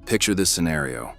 Picture this scenario.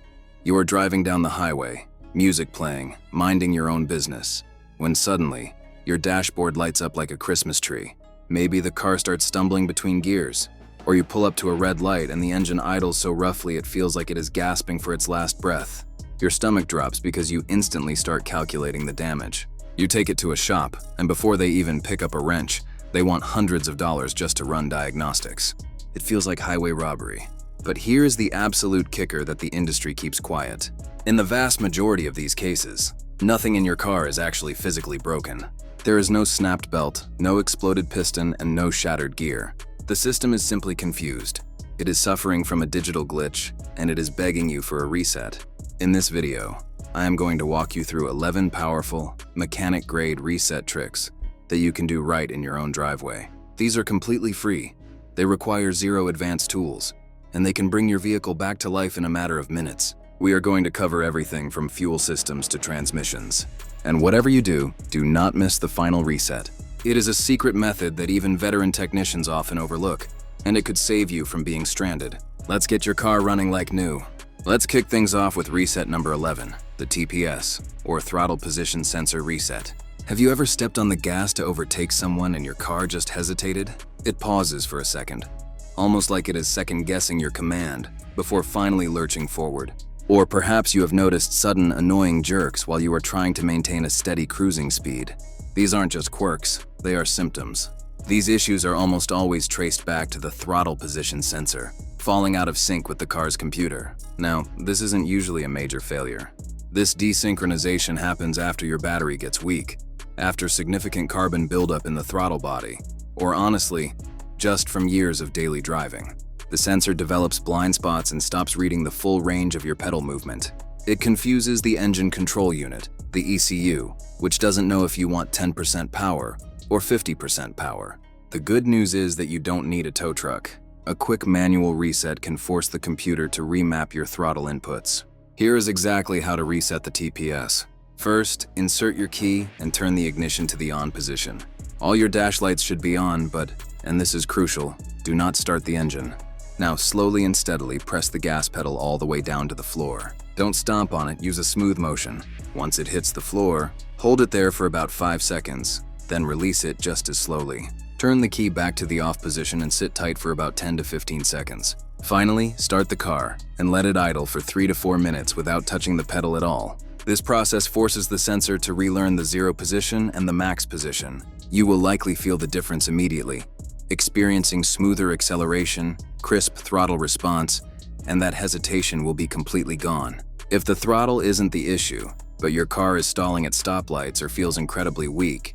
You are driving down the highway, music playing, minding your own business, when suddenly, your dashboard lights up like a Christmas tree. Maybe the car starts stumbling between gears, or you pull up to a red light and the engine idles so roughly it feels like it is gasping for its last breath. Your stomach drops because you instantly start calculating the damage. You take it to a shop, and before they even pick up a wrench, they want hundreds of dollars just to run diagnostics. It feels like highway robbery. But here is the absolute kicker that the industry keeps quiet. In the vast majority of these cases, nothing in your car is actually physically broken. There is no snapped belt, no exploded piston, and no shattered gear. The system is simply confused. It is suffering from a digital glitch, and it is begging you for a reset. In this video, I am going to walk you through 11 powerful, mechanic-grade reset tricks that you can do right in your own driveway. These are completely free. They require zero advanced tools, and they can bring your vehicle back to life in a matter of minutes. We are going to cover everything from fuel systems to transmissions. And whatever you do, do not miss the final reset. It is a secret method that even veteran technicians often overlook, and it could save you from being stranded. Let's get your car running like new. Let's kick things off with reset number 11, the TPS, or throttle position sensor reset. Have you ever stepped on the gas to overtake someone and your car just hesitated? It pauses for a second, almost like it is second-guessing your command before finally lurching forward. Or perhaps you have noticed sudden, annoying jerks while you are trying to maintain a steady cruising speed. These aren't just quirks, they are symptoms. These issues are almost always traced back to the throttle position sensor, falling out of sync with the car's computer. Now, this isn't usually a major failure. This desynchronization happens after your battery gets weak, after significant carbon buildup in the throttle body, or honestly, just from years of daily driving. The sensor develops blind spots and stops reading the full range of your pedal movement. It confuses the engine control unit, the ECU, which doesn't know if you want 10% power or 50% power. The good news is that you don't need a tow truck. A quick manual reset can force the computer to remap your throttle inputs. Here is exactly how to reset the TPS. First, insert your key and turn the ignition to the on position. All your dash lights should be on, but, and this is crucial, do not start the engine. Now slowly and steadily press the gas pedal all the way down to the floor. Don't stomp on it, use a smooth motion. Once it hits the floor, hold it there for about 5 seconds, then release it just as slowly. Turn the key back to the off position and sit tight for about 10 to 15 seconds. Finally, start the car and let it idle for 3 to 4 minutes without touching the pedal at all. This process forces the sensor to relearn the zero position and the max position. You will likely feel the difference immediately, experiencing smoother acceleration, crisp throttle response, and that hesitation will be completely gone. If the throttle isn't the issue, but your car is stalling at stoplights or feels incredibly weak,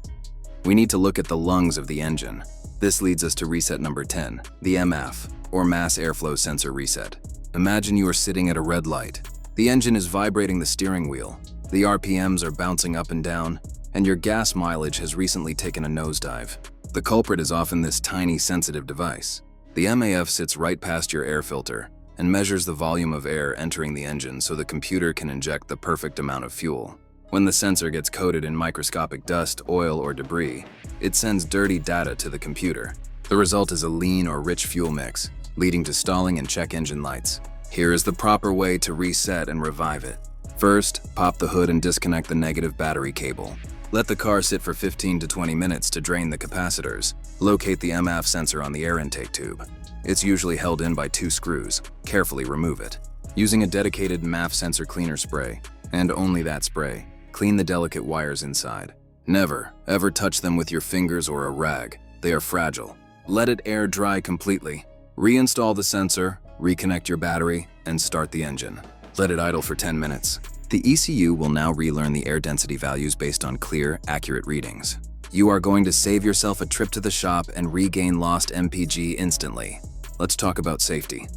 we need to look at the lungs of the engine. This leads us to reset number 10, the MF, or mass airflow sensor reset. Imagine you are sitting at a red light. The engine is vibrating the steering wheel, the RPMs are bouncing up and down, and your gas mileage has recently taken a nosedive. The culprit is often this tiny sensitive device. The MAF sits right past your air filter and measures the volume of air entering the engine so the computer can inject the perfect amount of fuel. When the sensor gets coated in microscopic dust, oil, or debris, it sends dirty data to the computer. The result is a lean or rich fuel mix, leading to stalling and check engine lights. Here is the proper way to reset and revive it. First, pop the hood and disconnect the negative battery cable. Let the car sit for 15 to 20 minutes to drain the capacitors. Locate the MAF sensor on the air intake tube. It's usually held in by 2 screws. Carefully remove it. Using a dedicated MAF sensor cleaner spray, and only that spray, clean the delicate wires inside. Never, ever touch them with your fingers or a rag. They are fragile. Let it air dry completely. Reinstall the sensor, reconnect your battery, and start the engine. Let it idle for 10 minutes. The ECU will now relearn the air density values based on clear, accurate readings. You are going to save yourself a trip to the shop and regain lost MPG instantly. Let's talk about safety.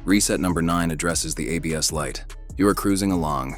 Reset number 9 addresses the ABS light. You are cruising along.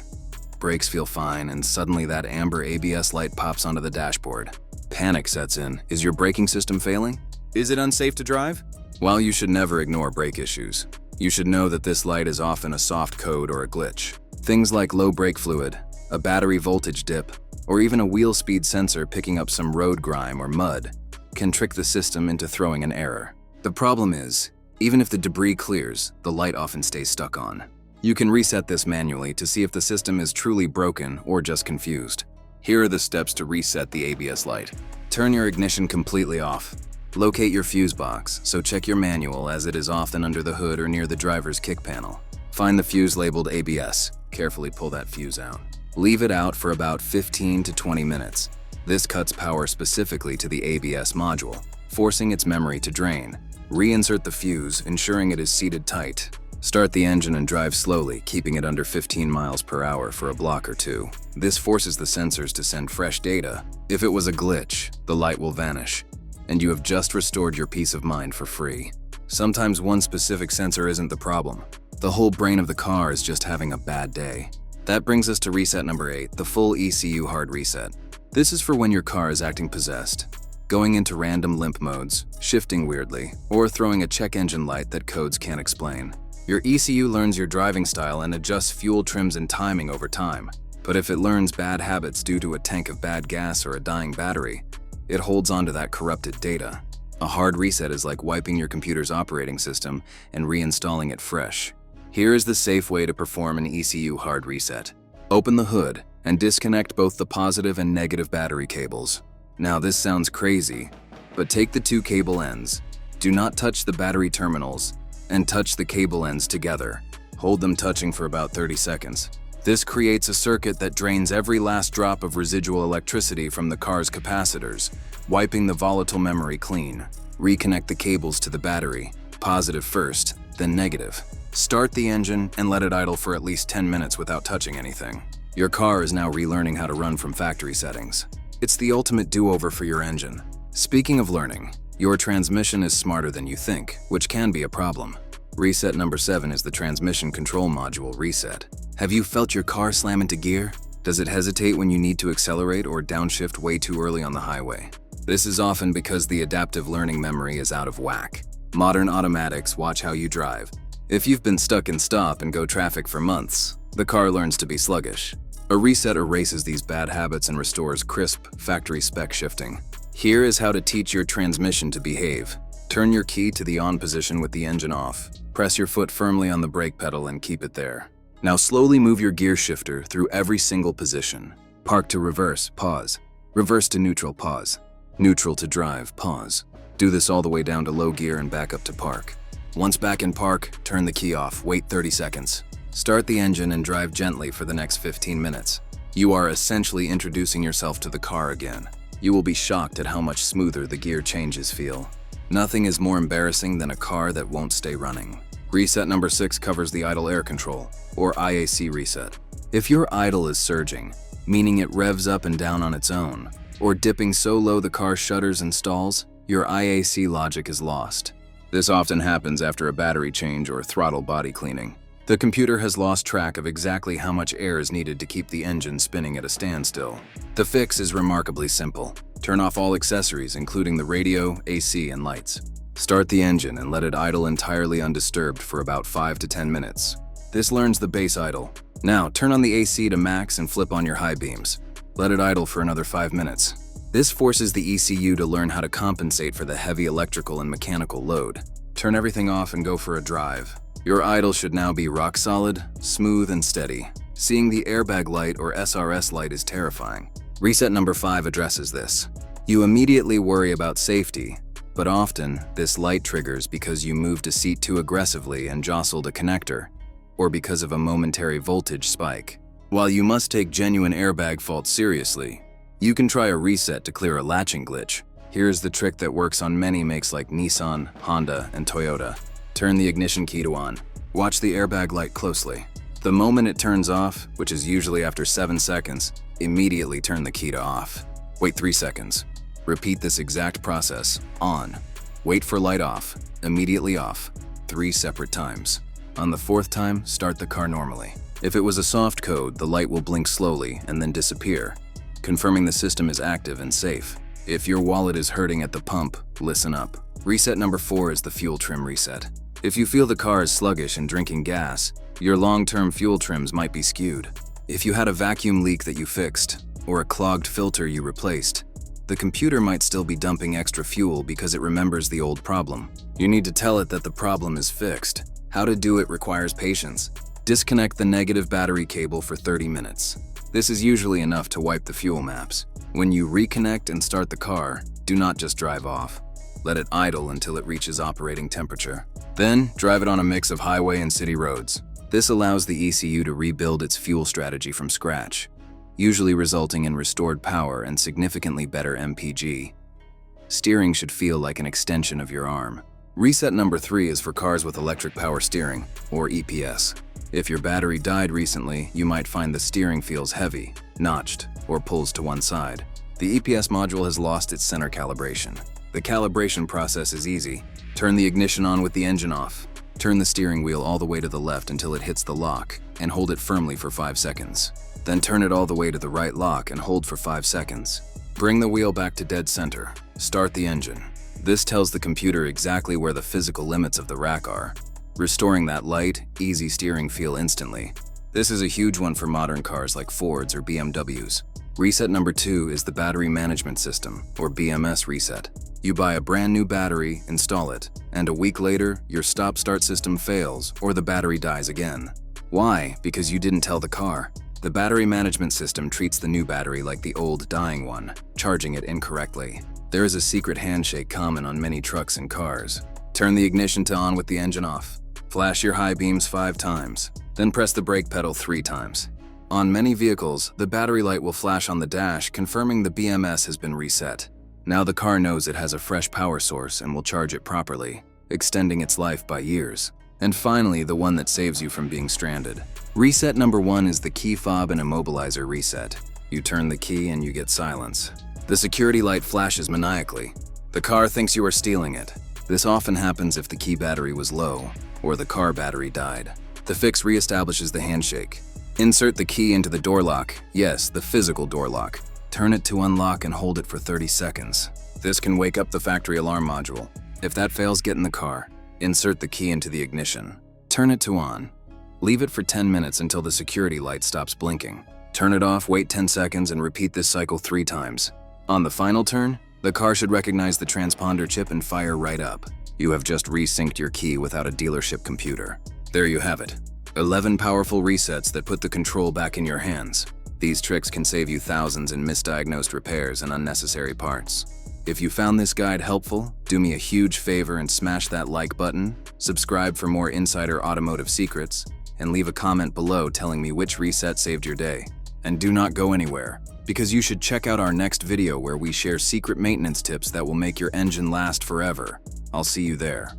Brakes feel fine, and suddenly that amber ABS light pops onto the dashboard. Panic sets in. Is your braking system failing? Is it unsafe to drive? While you should never ignore brake issues, you should know that this light is often a soft code or a glitch. Things like low brake fluid, a battery voltage dip, or even a wheel speed sensor picking up some road grime or mud can trick the system into throwing an error. The problem is, Even if the debris clears, the light often stays stuck on. You can reset this manually to see if the system is truly broken or just confused. Here are the steps to reset the ABS light. Turn your ignition completely off. Locate your fuse box, so check your manual as it is often under the hood or near the driver's kick panel. Find the fuse labeled ABS. Carefully pull that fuse out. Leave it out for about 15 to 20 minutes. This cuts power specifically to the ABS module, forcing its memory to drain. Reinsert the fuse, ensuring it is seated tight. Start the engine and drive slowly, keeping it under 15 miles per hour for a block or two. This forces the sensors to send fresh data. If it was a glitch, the light will vanish, and you have just restored your peace of mind for free. Sometimes one specific sensor isn't the problem. The whole brain of the car is just having a bad day. That brings us to reset number 8, the full ECU hard reset. This is for when your car is acting possessed, going into random limp modes, shifting weirdly, or throwing a check engine light that codes can't explain. Your ECU learns your driving style and adjusts fuel trims and timing over time. But if it learns bad habits due to a tank of bad gas or a dying battery, it holds onto that corrupted data. A hard reset is like wiping your computer's operating system and reinstalling it fresh. Here is the safe way to perform an ECU hard reset. Open the hood and disconnect both the positive and negative battery cables. Now this sounds crazy, but take the two cable ends. Do not touch the battery terminals and touch the cable ends together. Hold them touching for about 30 seconds. This creates a circuit that drains every last drop of residual electricity from the car's capacitors, wiping the volatile memory clean. Reconnect the cables to the battery, positive first, then negative. Start the engine and let it idle for at least 10 minutes without touching anything. Your car is now relearning how to run from factory settings. It's the ultimate do-over for your engine. Speaking of learning, your transmission is smarter than you think, which can be a problem. Reset number 7 is the transmission control module reset. Have you felt your car slam into gear? Does it hesitate when you need to accelerate or downshift way too early on the highway? This is often because the adaptive learning memory is out of whack. Modern automatics watch how you drive. If you've been stuck in stop and go traffic for months, the car learns to be sluggish. A reset erases these bad habits and restores crisp, factory spec shifting. Here is how to teach your transmission to behave. Turn your key to the on position with the engine off. Press your foot firmly on the brake pedal and keep it there. Now slowly move your gear shifter through every single position. Park to reverse, pause. Reverse to neutral, pause. Neutral to drive, pause. Do this all the way down to low gear and back up to park. Once back in park, turn the key off, wait 30 seconds. Start the engine and drive gently for the next 15 minutes. You are essentially introducing yourself to the car again. You will be shocked at how much smoother the gear changes feel. Nothing is more embarrassing than a car that won't stay running. Reset number 6 covers the idle air control, or IAC reset. If your idle is surging, meaning it revs up and down on its own, or dipping so low the car shudders and stalls, your IAC logic is lost. This often happens after a battery change or throttle body cleaning. The computer has lost track of exactly how much air is needed to keep the engine spinning at a standstill. The fix is remarkably simple. Turn off all accessories, including the radio, AC, and lights. Start the engine and let it idle entirely undisturbed for about 5 to 10 minutes. This learns the base idle. Now, turn on the AC to max and flip on your high beams. Let it idle for another 5 minutes. This forces the ECU to learn how to compensate for the heavy electrical and mechanical load. Turn everything off and go for a drive. Your idle should now be rock solid, smooth, and steady. Seeing the airbag light or SRS light is terrifying. Reset number 5 addresses this. You immediately worry about safety, but often this light triggers because you moved a seat too aggressively and jostled a connector, or because of a momentary voltage spike. While you must take genuine airbag faults seriously, you can try a reset to clear a latching glitch. Here's the trick that works on many makes like Nissan, Honda, and Toyota. Turn the ignition key to on. Watch the airbag light closely. The moment it turns off, which is usually after 7 seconds, immediately turn the key to off. Wait 3 seconds. Repeat this exact process. On. Wait for light off. Immediately off. 3 separate times. On the 4th time, start the car normally. If it was a soft code, the light will blink slowly and then disappear, confirming the system is active and safe. If your wallet is hurting at the pump, listen up. Reset number 4 is the fuel trim reset. If you feel the car is sluggish and drinking gas, your long-term fuel trims might be skewed. If you had a vacuum leak that you fixed, or a clogged filter you replaced, the computer might still be dumping extra fuel because it remembers the old problem. You need to tell it that the problem is fixed. How to do it requires patience. Disconnect the negative battery cable for 30 minutes. This is usually enough to wipe the fuel maps. When you reconnect and start the car, do not just drive off. Let it idle until it reaches operating temperature. Then, drive it on a mix of highway and city roads. This allows the ECU to rebuild its fuel strategy from scratch, usually resulting in restored power and significantly better MPG. Steering should feel like an extension of your arm. Reset number 3 is for cars with electric power steering, or EPS. If your battery died recently, you might find the steering feels heavy, notched, or pulls to one side. The EPS module has lost its center calibration. The calibration process is easy. Turn the ignition on with the engine off. Turn the steering wheel all the way to the left until it hits the lock, and hold it firmly for 5 seconds. Then turn it all the way to the right lock and hold for 5 seconds. Bring the wheel back to dead center. Start the engine. This tells the computer exactly where the physical limits of the rack are, restoring that light, easy steering feel instantly. This is a huge one for modern cars like Fords or BMWs. Reset number 2 is the battery management system, or BMS reset. You buy a brand new battery, install it, and a week later, your stop-start system fails or the battery dies again. Why? Because you didn't tell the car. The battery management system treats the new battery like the old, dying one, charging it incorrectly. There is a secret handshake common on many trucks and cars. Turn the ignition to on with the engine off. Flash your high beams 5 times, then press the brake pedal 3 times. On many vehicles, the battery light will flash on the dash, confirming the BMS has been reset. Now the car knows it has a fresh power source and will charge it properly, extending its life by years. And finally, the one that saves you from being stranded. Reset number 1 is the key fob and immobilizer reset. You turn the key and you get silence. The security light flashes maniacally. The car thinks you are stealing it. This often happens if the key battery was low, or the car battery died. The fix reestablishes the handshake. Insert the key into the door lock, yes, the physical door lock. Turn it to unlock and hold it for 30 seconds. This can wake up the factory alarm module. If that fails, get in the car. Insert the key into the ignition. Turn it to on. Leave it for 10 minutes until the security light stops blinking. Turn it off, wait 10 seconds, and repeat this cycle 3 times. On the final turn, the car should recognize the transponder chip and fire right up. You have just resynced your key without a dealership computer. There you have it. 11 powerful resets that put the control back in your hands. These tricks can save you thousands in misdiagnosed repairs and unnecessary parts. If you found this guide helpful, do me a huge favor and smash that like button, subscribe for more insider automotive secrets, and leave a comment below telling me which reset saved your day. And do not go anywhere, because you should check out our next video where we share secret maintenance tips that will make your engine last forever. I'll see you there.